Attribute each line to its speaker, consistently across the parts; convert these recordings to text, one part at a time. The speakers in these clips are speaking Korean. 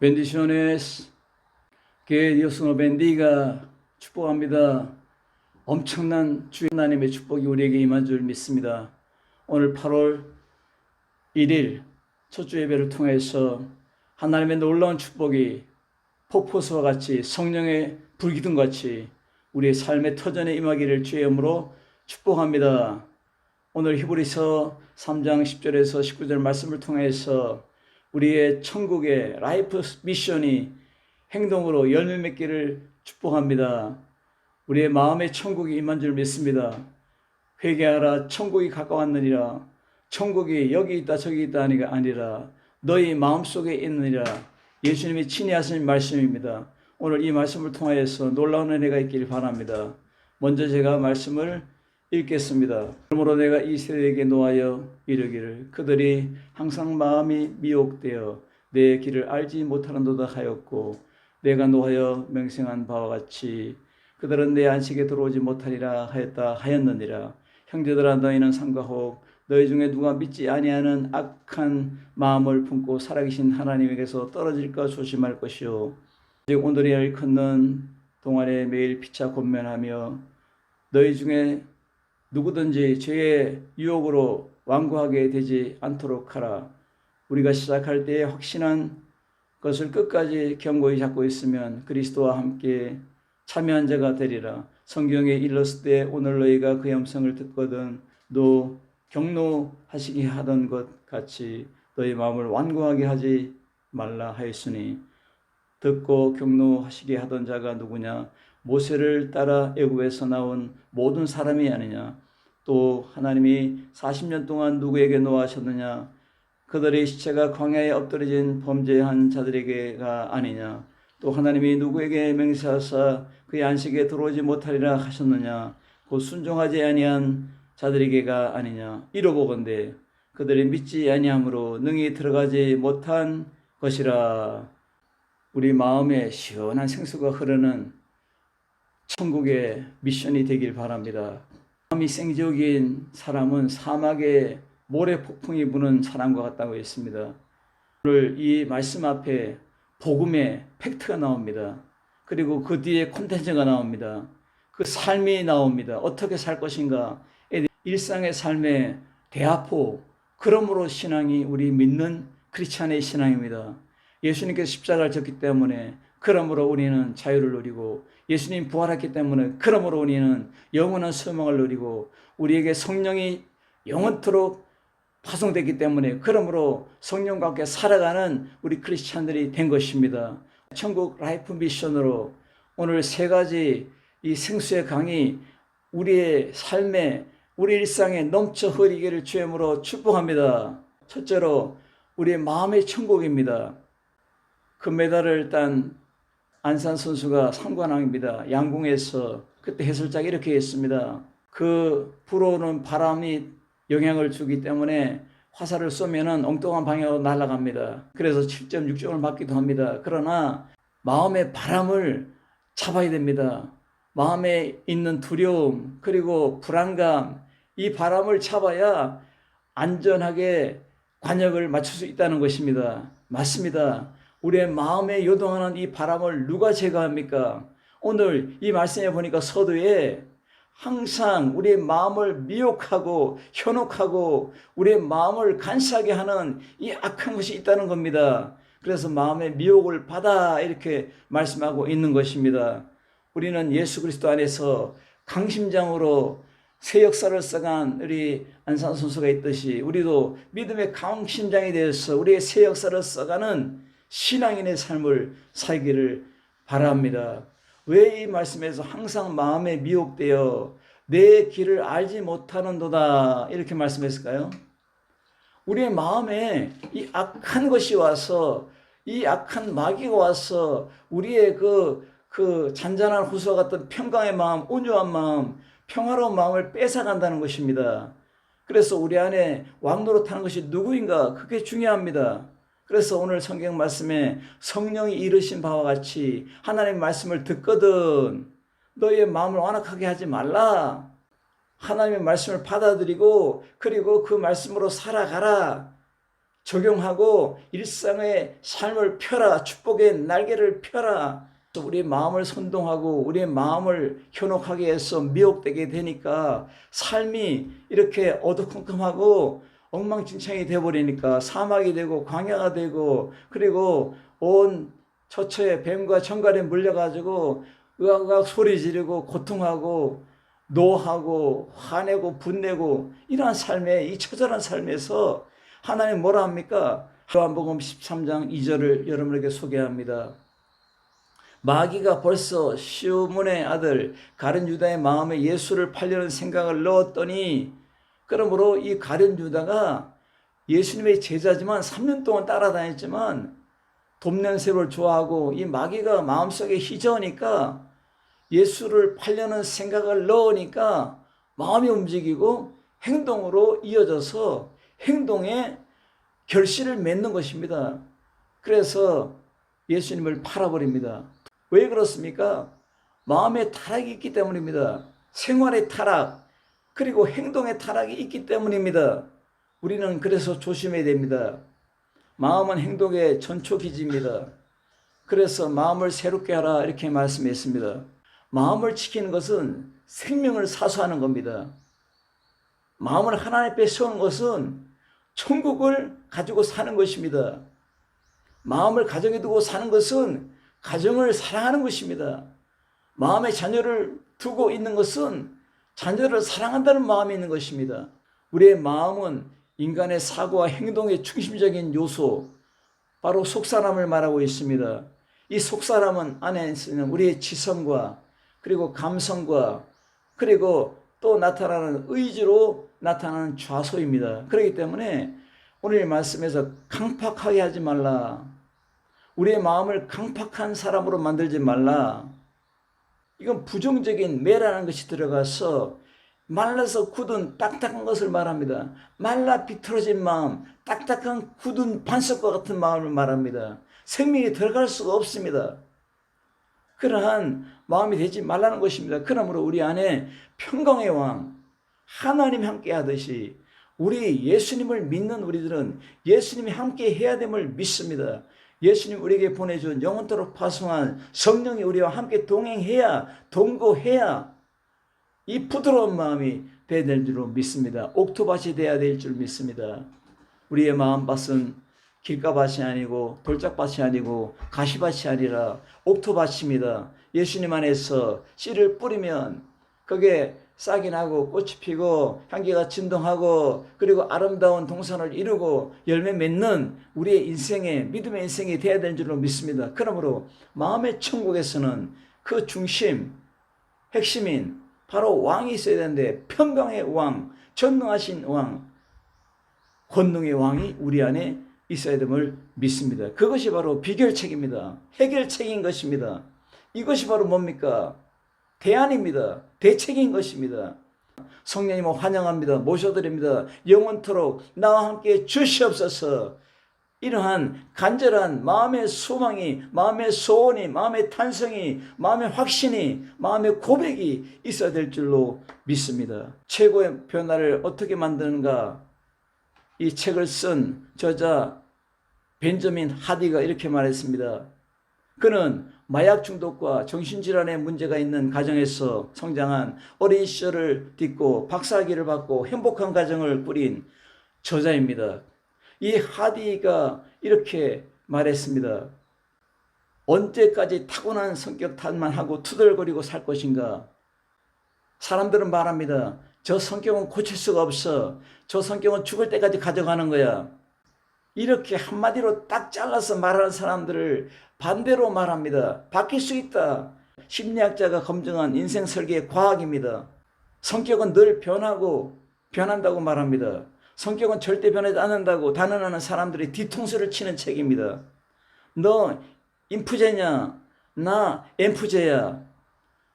Speaker 1: Bendiciones, que Dios nos bendiga. 축복합니다. 엄청난 주의 하나님의 축복이 우리에게 임한 줄 믿습니다. 오늘 8월 1일 첫 주 예배를 통해서 하나님의 놀라운 축복이 폭포수와 같이 성령의 불기둥 같이 우리의 삶의 터전에 임하기를 주의 이름으로 축복합니다. 오늘 히브리서 3장 10절에서 19절 말씀을 통해서 우리의 천국의 라이프 미션이 행동으로 열매 맺기를 축복합니다. 우리의 마음의 천국이 임한 줄 믿습니다. 회개하라, 천국이 가까웠느니라. 천국이 여기 있다 저기 있다 하니가 아니라 너희 마음속에 있느니라. 예수님이 친히 하신 말씀입니다. 오늘 이 말씀을 통하여서 놀라운 은혜가 있기를 바랍니다. 먼저 제가 말씀을 읽겠습니다. 그러므로 내가 이 세대에게 노하여 이르기를 그들이 항상 마음이 미혹되어 내 길을 알지 못하는도다 하였고 내가 노하여 맹세한 바와 같이 그들은 내 안식에 들어오지 못하리라 하였느니라. 형제들아 너희는 삼가하고 너희 중에 누가 믿지 아니하는 악한 마음을 품고 살아계신 하나님에게서 떨어질까 조심할 것이요 즉 오늘이 일컫는 동안에 매일 피차 권면하며 너희 중에 누구든지 죄의 유혹으로 완고하게 되지 않도록 하라. 우리가 시작할 때에 확신한 것을 끝까지 견고히 잡고 있으면 그리스도와 함께 참여한 자가 되리라. 성경에 일렀을 때 오늘 너희가 그의 음성을 듣거든 너 경노하시게 하던 것 같이 너희 마음을 완고하게 하지 말라 하였으니 듣고 경노하시게 하던 자가 누구냐? 모세를 따라 애굽에서 나온 모든 사람이 아니냐? 또 하나님이 40년 동안 누구에게 노하셨느냐? 그들의 시체가 광야에 엎드려진 범죄한 자들에게가 아니냐? 또 하나님이 누구에게 맹세하사 그의 안식에 들어오지 못하리라 하셨느냐? 곧 순종하지 아니한 자들에게가 아니냐? 이러보건대 그들이 믿지 아니함으로 능히 들어가지 못한 것이라. 우리 마음에 시원한 생수가 흐르는 천국의 미션이 되길 바랍니다. 마음이 생적인 사람은 사막에 모래폭풍이 부는 사람과 같다고 했습니다. 오늘 이 말씀 앞에 복음의 팩트가 나옵니다. 그리고 그 뒤에 콘텐츠가 나옵니다. 그 삶이 나옵니다. 어떻게 살 것인가. 일상의 삶의 대화포. 그러므로 신앙이 우리 믿는 크리스찬의 신앙입니다. 예수님께서 십자가를 졌기 때문에 그러므로 우리는 자유를 누리고 예수님 부활했기 때문에 그러므로 우리는 영원한 소망을 누리고 우리에게 성령이 영원토록 파송됐기 때문에 그러므로 성령과 함께 살아가는 우리 크리스찬들이 된 것입니다. 천국 라이프 미션으로 오늘 세 가지 이 생수의 강이 우리의 삶에 우리 일상에 넘쳐 흐르기를 주님으로 축복합니다. 첫째로 우리의 마음의 천국입니다. 금메달을 딴 안산 선수가 3관왕입니다. 양궁에서 그때 해설자가 이렇게 했습니다. 그 불어오는 바람이 영향을 주기 때문에 화살을 쏘면은 엉뚱한 방향으로 날아갑니다. 그래서 7점, 6점을 맞기도 합니다. 그러나 마음의 바람을 잡아야 됩니다. 마음에 있는 두려움 그리고 불안감 이 바람을 잡아야 안전하게 관역을 맞출 수 있다는 것입니다. 맞습니다. 우리의 마음에 요동하는 이 바람을 누가 제거합니까? 오늘 이 말씀에 보니까 서두에 항상 우리의 마음을 미혹하고 현혹하고 우리의 마음을 간사하게 하는 이 악한 것이 있다는 겁니다. 그래서 마음의 미혹을 받아 이렇게 말씀하고 있는 것입니다. 우리는 예수 그리스도 안에서 강심장으로 새 역사를 써간 우리 안산 선수가 있듯이 우리도 믿음의 강심장이 되어서 우리의 새 역사를 써가는 신앙인의 삶을 살기를 바랍니다. 왜 이 말씀에서 항상 마음에 미혹되어 내 길을 알지 못하는도다 이렇게 말씀했을까요? 우리의 마음에 이 악한 것이 와서 이 악한 마귀가 와서 우리의 그 잔잔한 호수와 같은 평강의 마음, 온유한 마음, 평화로운 마음을 뺏어간다는 것입니다. 그래서 우리 안에 왕노릇하는 것이 누구인가? 그게 중요합니다. 그래서 오늘 성경 말씀에 성령이 이르신 바와 같이 하나님의 말씀을 듣거든 너희의 마음을 완악하게 하지 말라. 하나님의 말씀을 받아들이고 그리고 그 말씀으로 살아가라. 적용하고 일상의 삶을 펴라. 축복의 날개를 펴라. 우리의 마음을 선동하고 우리의 마음을 현혹하게 해서 미혹되게 되니까 삶이 이렇게 어두컴컴하고 엉망진창이 되어버리니까 사막이 되고 광야가 되고, 그리고 온 처처에 뱀과 정갈에 물려가지고 으악으악 소리 지르고 고통하고 노하고 화내고 분내고, 이러한 삶에, 이 처절한 삶에서 하나님 뭐라 합니까? 요한복음 13장 2절을 여러분에게 소개합니다. 마귀가 벌써 시므온의 아들 가룟 유다의 마음에 예수를 팔려는 생각을 넣었더니, 그러므로 이 가룟 유다가 예수님의 제자지만 3년 동안 따라다녔지만 돈 냄새를 좋아하고, 이 마귀가 마음속에 휘저으니까 예수를 팔려는 생각을 넣으니까 마음이 움직이고 행동으로 이어져서 행동에 결실을 맺는 것입니다. 그래서 예수님을 팔아버립니다. 왜 그렇습니까? 마음의 타락이 있기 때문입니다. 생활의 타락, 그리고 행동의 타락이 있기 때문입니다. 우리는 그래서 조심해야 됩니다. 마음은 행동의 전초기지입니다. 그래서 마음을 새롭게 하라 이렇게 말씀했습니다. 마음을 지키는 것은 생명을 사수하는 겁니다. 마음을 하나님 앞에 세우는 것은 천국을 가지고 사는 것입니다. 마음을 가정에 두고 사는 것은 가정을 사랑하는 것입니다. 마음에 자녀를 두고 있는 것은 자녀를 사랑한다는 마음이 있는 것입니다. 우리의 마음은 인간의 사고와 행동의 중심적인 요소, 바로 속사람을 말하고 있습니다. 이 속사람은 안에 있는 우리의 지성과 그리고 감성과 그리고 또 나타나는 의지로 나타나는 좌소입니다. 그렇기 때문에 오늘 말씀에서 강팍하게 하지 말라. 우리의 마음을 강팍한 사람으로 만들지 말라. 이건 부정적인 매라는 것이 들어가서 말라서 굳은 딱딱한 것을 말합니다. 말라 비틀어진 마음, 딱딱한 굳은 반석과 같은 마음을 말합니다. 생명이 들어갈 수가 없습니다. 그러한 마음이 되지 말라는 것입니다. 그러므로 우리 안에 평강의 왕, 하나님 함께 하듯이 우리 예수님을 믿는 우리들은 예수님이 함께 해야 됨을 믿습니다. 예수님 우리에게 보내준 영원토록 파송한 성령이 우리와 함께 동행해야, 동거해야 이 부드러운 마음이 되어야 될 줄 믿습니다. 옥토밭이 되어야 될 줄 믿습니다. 우리의 마음밭은 길가밭이 아니고 돌짝밭이 아니고 가시밭이 아니라 옥토밭입니다. 예수님 안에서 씨를 뿌리면 그게 싹이 나고 꽃이 피고 향기가 진동하고 그리고 아름다운 동산을 이루고 열매 맺는 우리의 인생의 믿음의 인생이 되어야 되는 줄로 믿습니다. 그러므로 마음의 천국에서는 그 중심, 핵심인 바로 왕이 있어야 되는데, 평강의 왕, 전능하신 왕, 권능의 왕이 우리 안에 있어야 됨을 믿습니다. 그것이 바로 비결책입니다. 해결책인 것입니다. 이것이 바로 뭡니까? 대안입니다. 대책인 것입니다. 성령님을 환영합니다. 모셔드립니다. 영원토록 나와 함께 주시옵소서. 이러한 간절한 마음의 소망이, 마음의 소원이, 마음의 탄성이, 마음의 확신이, 마음의 고백이 있어야 될 줄로 믿습니다. 최고의 변화를 어떻게 만드는가? 이 책을 쓴 저자 벤저민 하디가 이렇게 말했습니다. 그는 마약 중독과 정신질환의 문제가 있는 가정에서 성장한 어린 시절을 딛고 박사학위를 받고 행복한 가정을 꾸린 저자입니다. 이 하디가 이렇게 말했습니다. 언제까지 타고난 성격 탓만 하고 투덜거리고 살 것인가? 사람들은 말합니다. 저 성격은 고칠 수가 없어. 저 성격은 죽을 때까지 가져가는 거야. 이렇게 한마디로 딱 잘라서 말하는 사람들을 반대로 말합니다. 바뀔 수 있다. 심리학자가 검증한 인생 설계의 과학입니다. 성격은 늘 변하고 변한다고 말합니다. 성격은 절대 변하지 않는다고 단언하는 사람들이 뒤통수를 치는 책입니다. 너 인프제냐? 나 엠프제야.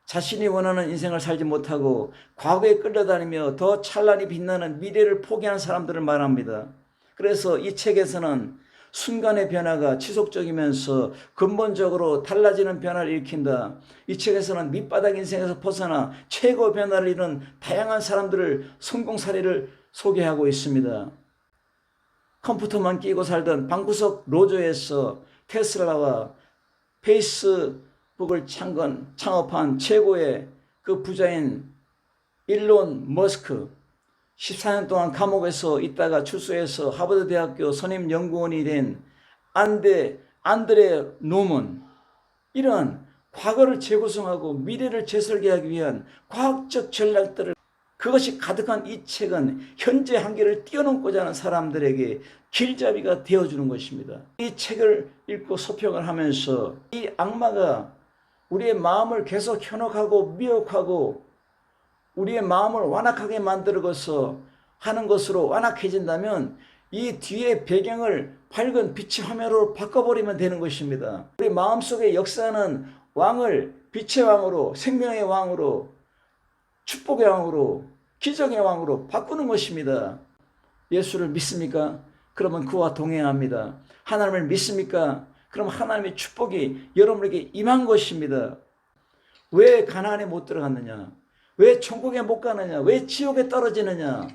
Speaker 1: 자신이 원하는 인생을 살지 못하고 과거에 끌려다니며 더 찬란히 빛나는 미래를 포기한 사람들을 말합니다. 그래서 이 책에서는 순간의 변화가 지속적이면서 근본적으로 달라지는 변화를 일으킨다. 이 책에서는 밑바닥 인생에서 벗어나 최고 변화를 이룬 다양한 사람들을 성공 사례를 소개하고 있습니다. 컴퓨터만 끼고 살던 방구석 로저에서 테슬라와 페이스북을 창업한 최고의 그 부자인 일론 머스크, 14년 동안 감옥에서 있다가 출소해서 하버드 대학교 선임 연구원이 된 안드레 노먼, 이런 과거를 재구성하고 미래를 재설계하기 위한 과학적 전략들을, 그것이 가득한 이 책은 현재 한계를 뛰어넘고자 하는 사람들에게 길잡이가 되어주는 것입니다. 이 책을 읽고 소평을 하면서 이 악마가 우리의 마음을 계속 현혹하고 미혹하고 우리의 마음을 완악하게 만들어서 하는 것으로 완악해진다면 이 뒤의 배경을 밝은 빛의 화면으로 바꿔버리면 되는 것입니다. 우리 마음속에 역사하는 왕을 빛의 왕으로, 생명의 왕으로, 축복의 왕으로, 기적의 왕으로 바꾸는 것입니다. 예수를 믿습니까? 그러면 그와 동행합니다. 하나님을 믿습니까? 그럼 하나님의 축복이 여러분에게 임한 것입니다. 왜 가나안에 못 들어갔느냐? 왜 천국에 못 가느냐? 왜 지옥에 떨어지느냐?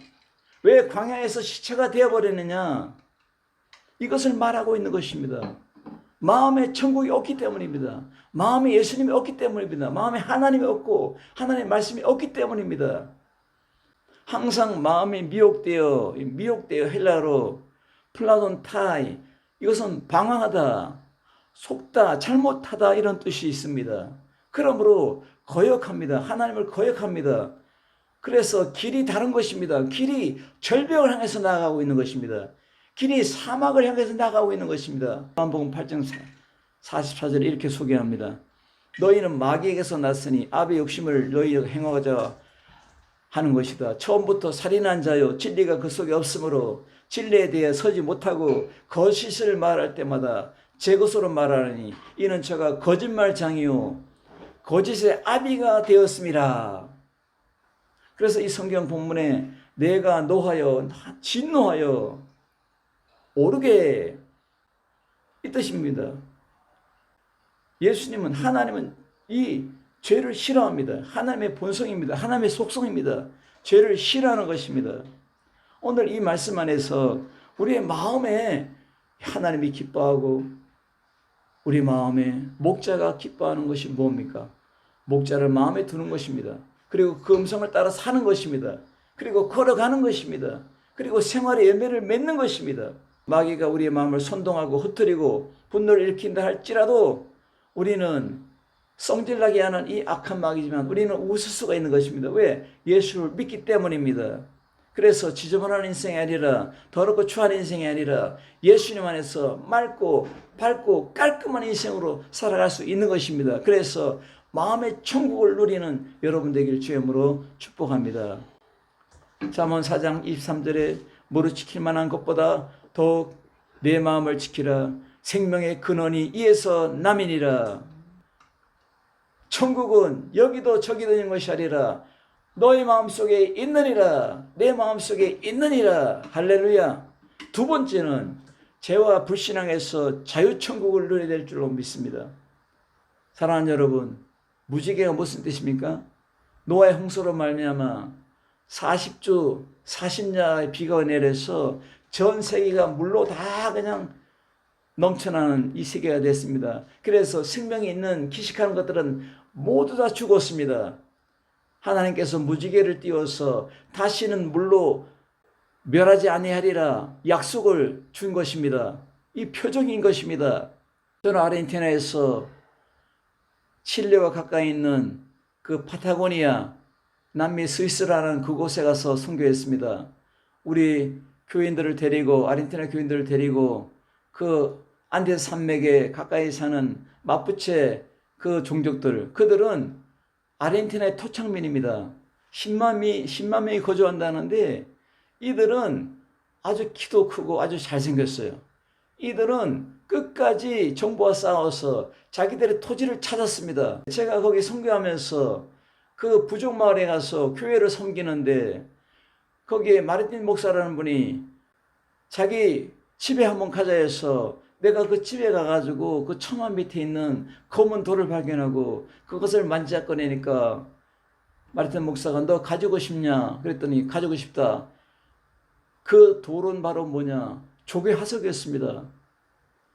Speaker 1: 왜 광야에서 시체가 되어버리느냐? 이것을 말하고 있는 것입니다. 마음에 천국이 없기 때문입니다. 마음에 예수님이 없기 때문입니다. 마음에 하나님이 없고 하나님의 말씀이 없기 때문입니다. 항상 마음이 미혹되어 헬라로 플라톤 타이, 이것은 방황하다, 속다, 잘못하다 이런 뜻이 있습니다. 그러므로 거역합니다. 하나님을 거역합니다. 그래서 길이 다른 것입니다. 길이 절벽을 향해서 나아가고 있는 것입니다. 길이 사막을 향해서 나아가고 있는 것입니다. 요한복음 8장 44절에 이렇게 소개합니다. 너희는 마귀에게서 났으니 아비의 욕심을 너희가 행하자 하는 것이다. 처음부터 살인한 자요, 진리가 그 속에 없으므로 진리에 대해 서지 못하고 거짓을 말할 때마다 제 것으로 말하느니 이는 저가 거짓말장이요 거짓의 아비가 되었습니다. 그래서 이 성경 본문에 내가 노하여 진노하여 오르게, 이 뜻입니다. 예수님은, 하나님은 이 죄를 싫어합니다. 하나님의 본성입니다. 하나님의 속성입니다. 죄를 싫어하는 것입니다. 오늘 이 말씀 안에서 우리의 마음에 하나님이 기뻐하고 우리 마음에 목자가 기뻐하는 것이 뭡니까? 목자를 마음에 두는 것입니다. 그리고 그 음성을 따라 사는 것입니다. 그리고 걸어가는 것입니다. 그리고 생활의 열매를 맺는 것입니다. 마귀가 우리의 마음을 선동하고 흩뜨리고 분노를 일으킨다 할지라도 우리는 성질나게 하는 이 악한 마귀지만 우리는 웃을 수가 있는 것입니다. 왜? 예수를 믿기 때문입니다. 그래서 지저분한 인생이 아니라, 더럽고 추한 인생이 아니라 예수님 안에서 맑고 밝고 깔끔한 인생으로 살아갈 수 있는 것입니다. 그래서 마음의 천국을 누리는 여러분 되길 주의 이름으로 축복합니다. 잠언 4장 23절에 무릇 지킬 만한 것보다 더욱 내 마음을 지키라. 생명의 근원이 이에서 남이니라. 천국은 여기도 저기도 있는 것이 아니라 너의 마음속에 있느니라. 내 마음속에 있느니라. 할렐루야. 두 번째는 죄와 불신앙에서 자유천국을 누려야 될 줄로 믿습니다. 사랑하는 여러분, 무지개가 무슨 뜻입니까? 노아의 홍수로 말미암아 40주 40야의 비가 내려서 전 세계가 물로 다 그냥 넘쳐나는 이 세계가 됐습니다. 그래서 생명이 있는 기식하는 것들은 모두 다 죽었습니다. 하나님께서 무지개를 띄워서 다시는 물로 멸하지 아니하리라 약속을 준 것입니다. 이 표적인 것입니다. 저는 아르헨티나에서 칠레와 가까이 있는 그 파타고니아, 남미 스위스라는 그곳에 가서 선교했습니다. 우리 교인들을 데리고, 아르헨티나 교인들을 데리고 그 안데스 산맥에 가까이 사는 마푸체 그 종족들, 그들은 아르헨티나의 토착민입니다. 10만 명이 거주한다는데 이들은 아주 키도 크고 아주 잘생겼어요. 이들은 끝까지 정부와 싸워서 자기들의 토지를 찾았습니다. 제가 거기 선교하면서 그 부족 마을에 가서 교회를 섬기는데 거기에 마르틴 목사라는 분이 자기 집에 한번 가자 해서 내가 그 집에 가가지고 그 처마 밑에 있는 검은 돌을 발견하고 그것을 만지작 꺼내니까 마르틴 목사가 너 가지고 싶냐? 그랬더니 가지고 싶다. 그 돌은 바로 뭐냐? 조개 화석이었습니다.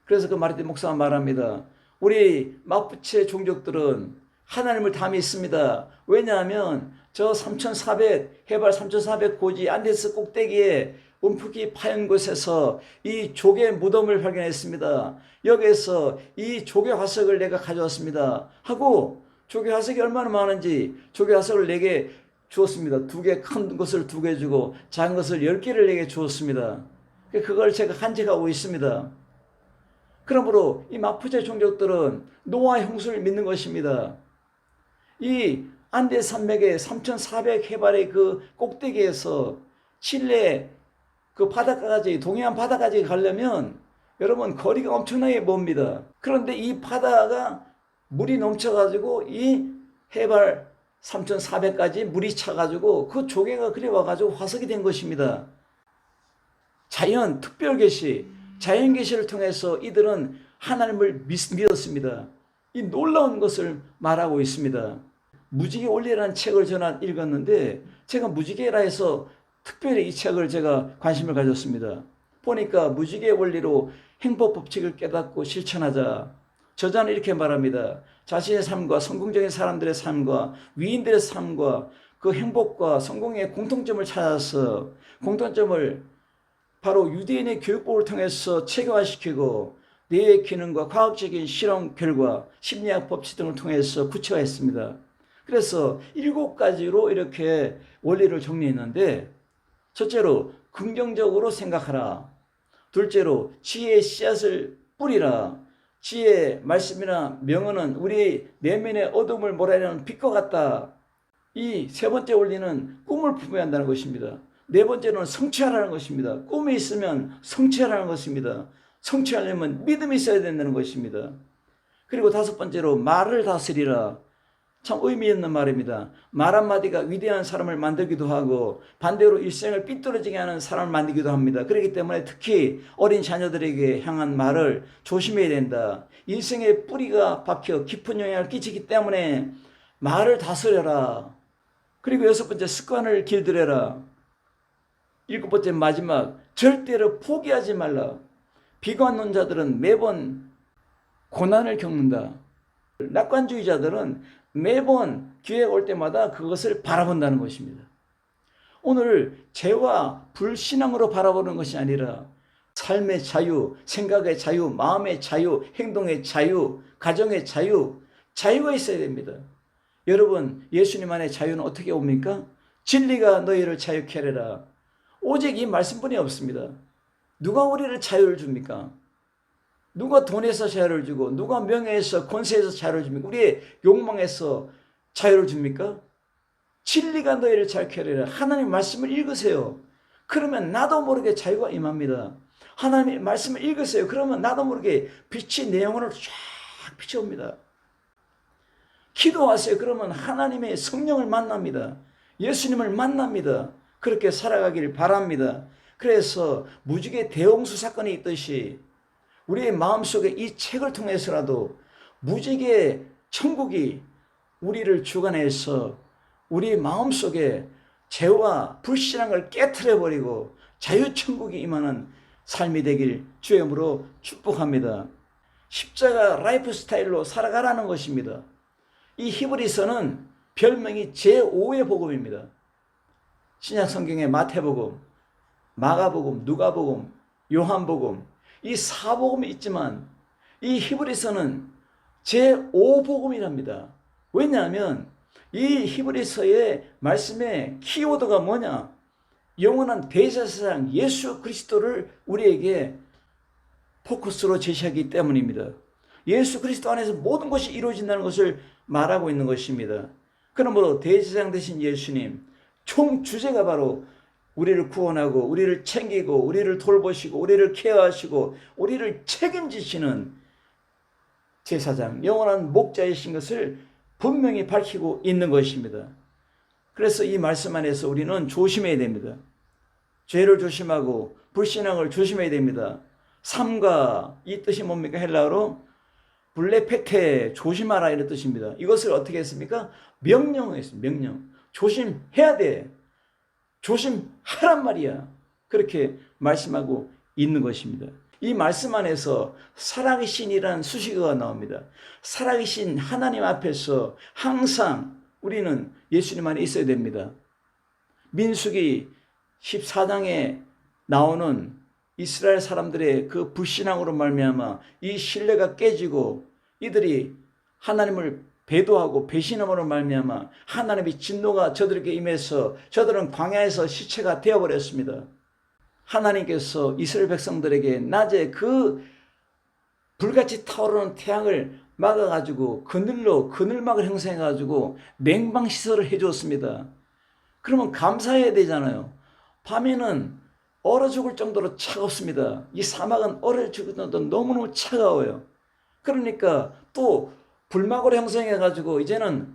Speaker 1: 그래서 그 마르틴 목사가 말합니다. 우리 마푸체 종족들은 하나님을 다 믿습니다. 왜냐하면 저 3,400 해발 3,400 고지 안데스 꼭대기에 움푹이 파인 곳에서 이 조개 무덤을 발견했습니다. 여기에서 이 조개 화석을 내가 가져왔습니다. 하고 조개 화석이 얼마나 많은지 조개 화석을 내게 주었습니다. 2개 큰 것을 2개 주고 작은 것을 10개를 내게 주었습니다. 그걸 제가 간직하고 있습니다. 그러므로 이 마푸체 종족들은 노아 형수를 믿는 것입니다. 이 안데 산맥의 3,400 해발의 그 꼭대기에서 칠레 그 바닷가까지, 동해안 바다까지 가려면 여러분 거리가 엄청나게 멉니다. 그런데 이 바다가 물이 넘쳐가지고 이 해발 3,400까지 물이 차가지고 그 조개가 그리 와가지고 화석이 된 것입니다. 자연 특별 계시, 자연 계시를 통해서 이들은 하나님을 믿었습니다. 이 놀라운 것을 말하고 있습니다. 무지개 원리라는 책을 저는 읽었는데 제가 무지개라 해서 특별히 이 책을 제가 관심을 가졌습니다. 보니까 무지개 원리로 행복 법칙을 깨닫고 실천하자. 저자는 이렇게 말합니다. 자신의 삶과 성공적인 사람들의 삶과 위인들의 삶과 그 행복과 성공의 공통점을 찾아서 공통점을 바로 유대인의 교육법을 통해서 체계화시키고 뇌의 기능과 과학적인 실험 결과 심리학 법칙 등을 통해서 구체화했습니다. 그래서 7가지로 이렇게 원리를 정리했는데 첫째로 긍정적으로 생각하라. 둘째로 지혜의 씨앗을 뿌리라. 지혜의 말씀이나 명언은 우리 내면의 어둠을 몰아내는 빛과 같다. 이 세 번째 원리는 꿈을 품어야 한다는 것입니다. 네 번째로는 성취하라는 것입니다. 꿈이 있으면 성취하라는 것입니다. 성취하려면 믿음이 있어야 된다는 것입니다. 그리고 다섯 번째로 말을 다스리라. 참 의미 있는 말입니다. 말 한마디가 위대한 사람을 만들기도 하고 반대로 일생을 삐뚤어지게 하는 사람을 만들기도 합니다. 그렇기 때문에 특히 어린 자녀들에게 향한 말을 조심해야 된다. 인생의 뿌리가 박혀 깊은 영향을 끼치기 때문에 말을 다스려라. 그리고 여섯 번째 습관을 길들여라. 일곱 번째 마지막 절대로 포기하지 말라. 비관론자들은 매번 고난을 겪는다. 낙관주의자들은 매번 기회가 올 때마다 그것을 바라본다는 것입니다. 오늘 죄와 불신앙으로 바라보는 것이 아니라 삶의 자유, 생각의 자유, 마음의 자유, 행동의 자유, 가정의 자유, 자유가 있어야 됩니다. 여러분, 예수님 안에 자유는 어떻게 옵니까? 진리가 너희를 자유케 하리라. 오직 이 말씀뿐이 없습니다. 누가 우리를 자유를 줍니까? 누가 돈에서 자유를 주고 누가 명예에서 권세에서 자유를 줍니까? 우리의 욕망에서 자유를 줍니까? 진리가 너희를 자유케 하리라. 하나님 말씀을 읽으세요. 그러면 나도 모르게 자유가 임합니다. 하나님의 말씀을 읽으세요. 그러면 나도 모르게 빛이 내 영혼을 쫙 비춰옵니다. 기도하세요. 그러면 하나님의 성령을 만납니다. 예수님을 만납니다. 그렇게 살아가길 바랍니다. 그래서 무지개 대홍수 사건이 있듯이 우리의 마음속에 이 책을 통해서라도 무지개 천국이 우리를 주관해서 우리 마음속에 죄와 불신앙을 깨트려버리고 자유천국이 임하는 삶이 되길 주의 이름으로 축복합니다. 십자가 라이프 스타일로 살아가라는 것입니다. 이 히브리서는 별명이 제5의 복음입니다. 신약 성경의 마태복음, 마가복음, 누가복음, 요한복음 이 4복음이 있지만 이 히브리서는 제5복음이랍니다. 왜냐하면 이 히브리서의 말씀의 키워드가 뭐냐? 영원한 대제사장 예수 그리스도를 우리에게 포커스로 제시하기 때문입니다. 예수 그리스도 안에서 모든 것이 이루어진다는 것을 말하고 있는 것입니다. 그러므로 대제사장 되신 예수님, 총 주제가 바로 우리를 구원하고 우리를 챙기고 우리를 돌보시고 우리를 케어하시고 우리를 책임지시는 제사장, 영원한 목자이신 것을 분명히 밝히고 있는 것입니다. 그래서 이 말씀 안에서 우리는 조심해야 됩니다. 죄를 조심하고 불신앙을 조심해야 됩니다. 삼가, 이 뜻이 뭡니까? 헬라어로 블레페테, 조심하라 이런 뜻입니다. 이것을 어떻게 했습니까? 명령했습니다. 명령. 조심해야 돼. 조심하란 말이야. 그렇게 말씀하고 있는 것입니다. 이 말씀 안에서 살아계신이라는 수식어가 나옵니다. 살아계신 하나님 앞에서 항상 우리는 예수님 안에 있어야 됩니다. 민수기 14장에 나오는 이스라엘 사람들의 그 불신앙으로 말미암아 이 신뢰가 깨지고 이들이 하나님을 배도하고 배신함으로 말미암아 하나님의 진노가 저들에게 임해서 저들은 광야에서 시체가 되어버렸습니다. 하나님께서 이스라엘 백성들에게 낮에 그 불같이 타오르는 태양을 막아가지고 그늘로 그늘막을 형성해가지고 냉방시설을 해주었습니다. 그러면 감사해야 되잖아요. 밤에는 얼어 죽을 정도로 차갑습니다. 이 사막은 얼어 죽을 정도로 너무너무 차가워요. 그러니까 또 불막으로 형성해가지고 이제는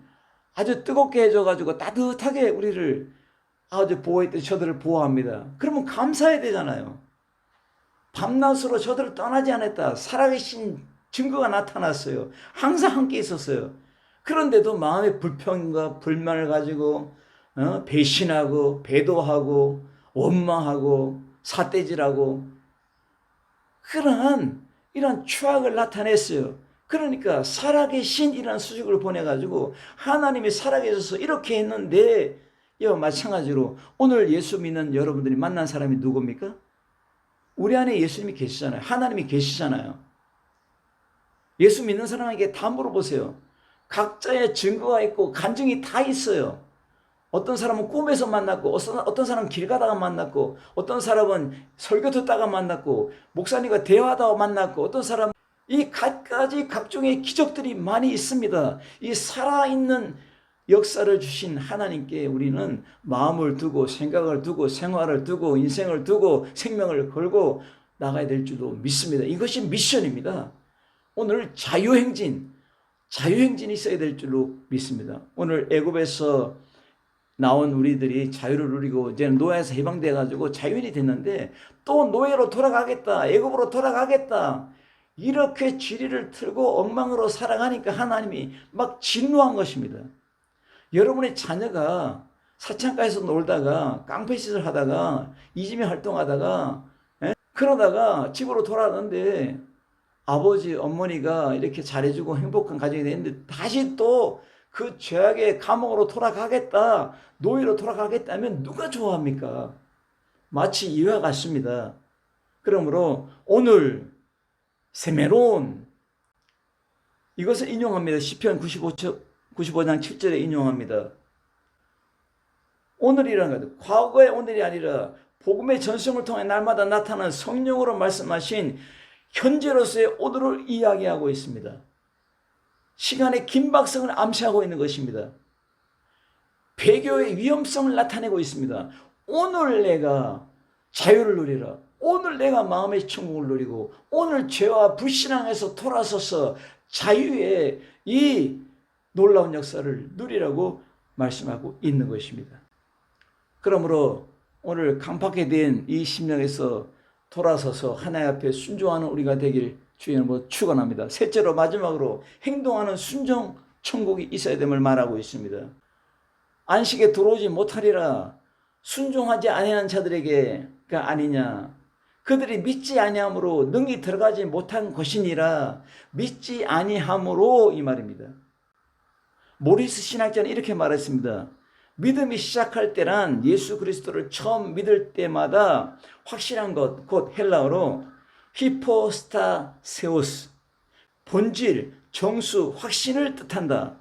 Speaker 1: 아주 뜨겁게 해줘가지고 따뜻하게 우리를 아주 보호했듯이 저들을 보호합니다. 그러면 감사해야 되잖아요. 밤낮으로 저들을 떠나지 않았다. 살아계신 증거가 나타났어요. 항상 함께 있었어요. 그런데도 마음의 불평과 불만을 가지고 배신하고 배도하고 원망하고 삿대질하고 그러한 이런 추악을 나타냈어요. 그러니까 살아계신 이라는 수식을 보내가지고 하나님이 살아계셔서 이렇게 했는데 이와 마찬가지로 오늘 예수 믿는 여러분들이 만난 사람이 누굽니까? 우리 안에 예수님이 계시잖아요. 하나님이 계시잖아요. 예수 믿는 사람에게 다 물어보세요. 각자의 증거가 있고 간증이 다 있어요. 어떤 사람은 꿈에서 만났고 어떤 사람은 길 가다가 만났고 어떤 사람은 설교 듣다가 만났고 목사님과 대화하다가 만났고 어떤 사람은 이 갖가지 각종의 기적들이 많이 있습니다. 이 살아있는 역사를 주신 하나님께 우리는 마음을 두고 생각을 두고 생활을 두고 인생을 두고 생명을 걸고 나가야 될 줄로 믿습니다. 이것이 미션입니다. 오늘 자유행진이 있어야 될 줄로 믿습니다. 오늘 애굽에서 나온 우리들이 자유를 누리고 이제는 노예에서 해방돼 가지고 자유인이 됐는데 또 노예로 돌아가겠다, 애굽으로 돌아가겠다, 이렇게 지리를 틀고 엉망으로 살아가니까 하나님이 막 진노한 것입니다. 여러분의 자녀가 사창가에서 놀다가 깡패짓을 하다가 이지미 활동하다가 그러다가 집으로 돌아왔는데 아버지 어머니가 이렇게 잘해주고 행복한 가정이 됐는데 다시 또 그 죄악의 감옥으로 돌아가겠다, 노예로 돌아가겠다면 누가 좋아합니까? 마치 이와 같습니다. 그러므로 오늘 세메론 이것을 인용합니다. 시편 95장 7절에 인용합니다. 오늘이라는 것, 과거의 오늘이 아니라 복음의 전승을 통해 날마다 나타나는 성령으로 말씀하신 현재로서의 오늘을 이야기하고 있습니다. 시간의 긴박성을 암시하고 있는 것입니다. 배교의 위험성을 나타내고 있습니다. 오늘 내가 자유를 누리라. 오늘 내가 마음의 천국을 누리고 오늘 죄와 불신앙에서 돌아서서 자유의 이 놀라운 역사를 누리라고 말씀하고 있는 것입니다. 그러므로 오늘 강팍하게 된 이 심령에서 돌아서서 하나님 앞에 순종하는 우리가 되길 주의 이름으로 축원합니다. 셋째로 마지막으로 행동하는 순종 천국이 있어야 됨을 말하고 있습니다. 안식에 들어오지 못하리라 순종하지 아니하는 자들에게가 아니냐. 그들이 믿지 아니함으로 능히 들어가지 못한 것이니라. 믿지 아니함으로 이 말입니다. 모리스 신학자는 이렇게 말했습니다. 믿음이 시작할 때란 예수 그리스도를 처음 믿을 때마다 확실한 것, 곧 헬라어로 히포스타세우스, 본질, 정수, 확신을 뜻한다.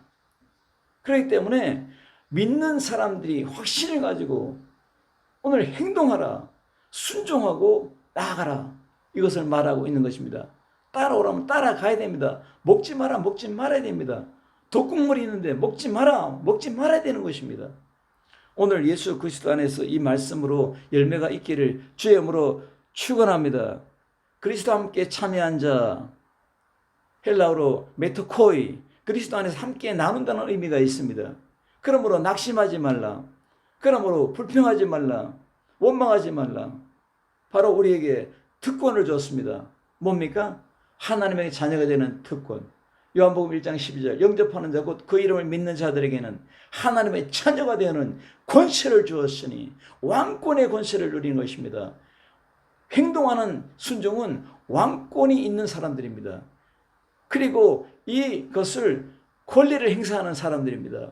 Speaker 1: 그렇기 때문에 믿는 사람들이 확신을 가지고 오늘 행동하라, 순종하고 나아가라, 이것을 말하고 있는 것입니다. 따라오라면 따라가야 됩니다. 먹지 마라, 먹지 말아야 됩니다. 독국물이 있는데 먹지 마라, 먹지 말아야 되는 것입니다. 오늘 예수 그리스도 안에서 이 말씀으로 열매가 있기를 주의 이름으로 축원합니다. 그리스도와 함께 참여한 자, 헬라어로 메토코이, 그리스도 안에서 함께 나눈다는 의미가 있습니다. 그러므로 낙심하지 말라, 그러므로 불평하지 말라, 원망하지 말라. 바로 우리에게 특권을 줬습니다. 뭡니까? 하나님의 자녀가 되는 특권. 요한복음 1장 12절, 영접하는 자 곧 그 이름을 믿는 자들에게는 하나님의 자녀가 되는 권세를 주었으니 왕권의 권세를 누리는 것입니다. 행동하는 순종은 왕권이 있는 사람들입니다. 그리고 이것을 권리를 행사하는 사람들입니다.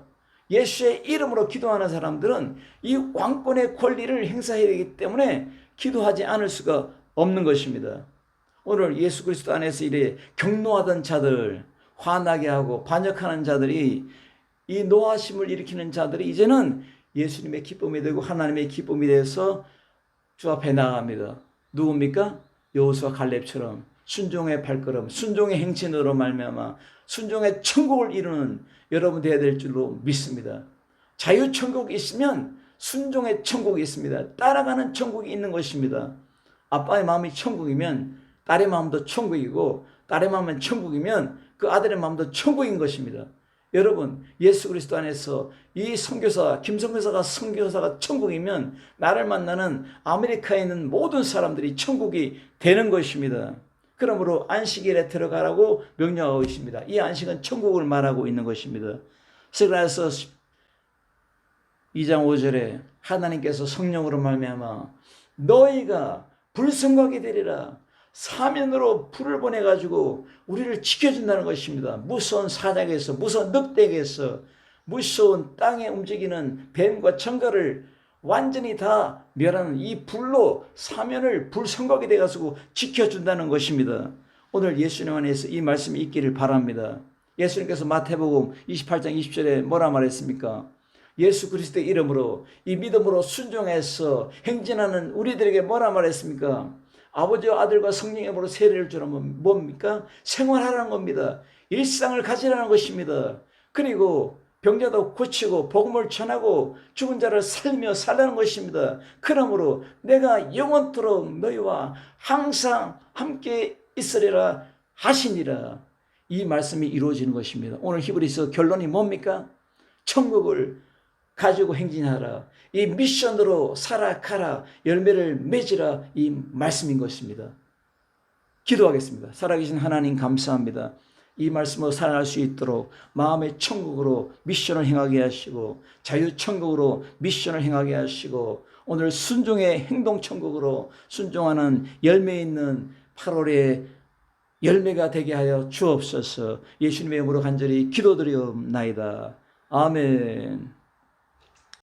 Speaker 1: 예수의 이름으로 기도하는 사람들은 이 왕권의 권리를 행사해야 되기 때문에 기도하지 않을 수가 없는 것입니다. 오늘 예수 그리스도 안에서 이래 경노하던 자들, 화나게 하고 반역하는 자들이, 이 노하심을 일으키는 자들이 이제는 예수님의 기쁨이 되고 하나님의 기쁨이 돼서 주 앞에 나아갑니다. 누굽니까? 여호수아 갈렙처럼 순종의 발걸음, 순종의 행진으로 말미암아 순종의 천국을 이루는 여러분 되어야 될 줄로 믿습니다. 자유천국이 있으면 순종의 천국이 있습니다. 따라가는 천국이 있는 것입니다. 아빠의 마음이 천국이면 딸의 마음도 천국이고, 딸의 마음은 천국이면 그 아들의 마음도 천국인 것입니다. 여러분, 예수 그리스도 안에서 이 선교사, 김선교사가 선교사가 천국이면 나를 만나는 아메리카에 있는 모든 사람들이 천국이 되는 것입니다. 그러므로 안식일에 들어가라고 명령하고 있습니다. 이 안식은 천국을 말하고 있는 것입니다. 스가랴서 2장 5절에 하나님께서 성령으로 말미암아 너희가 불성하게 되리라, 사면으로 불을 보내가지고 우리를 지켜준다는 것입니다. 무서운 사자에게서, 무서운 늑대에게서, 무서운 땅에 움직이는 뱀과 청가를 완전히 다 멸하는 이 불로 사면을 불성하게 돼가지고 지켜준다는 것입니다. 오늘 예수님 안에서 이 말씀이 있기를 바랍니다. 예수님께서 마태복음 28장 20절에 뭐라 말했습니까? 예수 그리스도의 이름으로, 이 믿음으로 순종해서 행진하는 우리들에게 뭐라 말했습니까? 아버지와 아들과 성령의 이름으로 세례를 주라면 뭡니까? 생활하라는 겁니다. 일상을 가지라는 것입니다. 그리고 병자도 고치고 복음을 전하고 죽은 자를 살리며 살라는 것입니다. 그러므로 내가 영원토록 너희와 항상 함께 있으리라 하시니라. 이 말씀이 이루어지는 것입니다. 오늘 히브리서 결론이 뭡니까? 천국을 가지고 행진하라, 이 미션으로 살아가라, 열매를 맺으라, 이 말씀인 것입니다. 기도하겠습니다. 살아계신 하나님 감사합니다. 이 말씀으로 살아갈 수 있도록 마음의 천국으로 미션을 행하게 하시고, 자유천국으로 미션을 행하게 하시고, 오늘 순종의 행동천국으로 순종하는 열매 있는 8월의 열매가 되게 하여 주옵소서. 예수님의 이름으로 간절히 기도드리옵나이다. 아멘.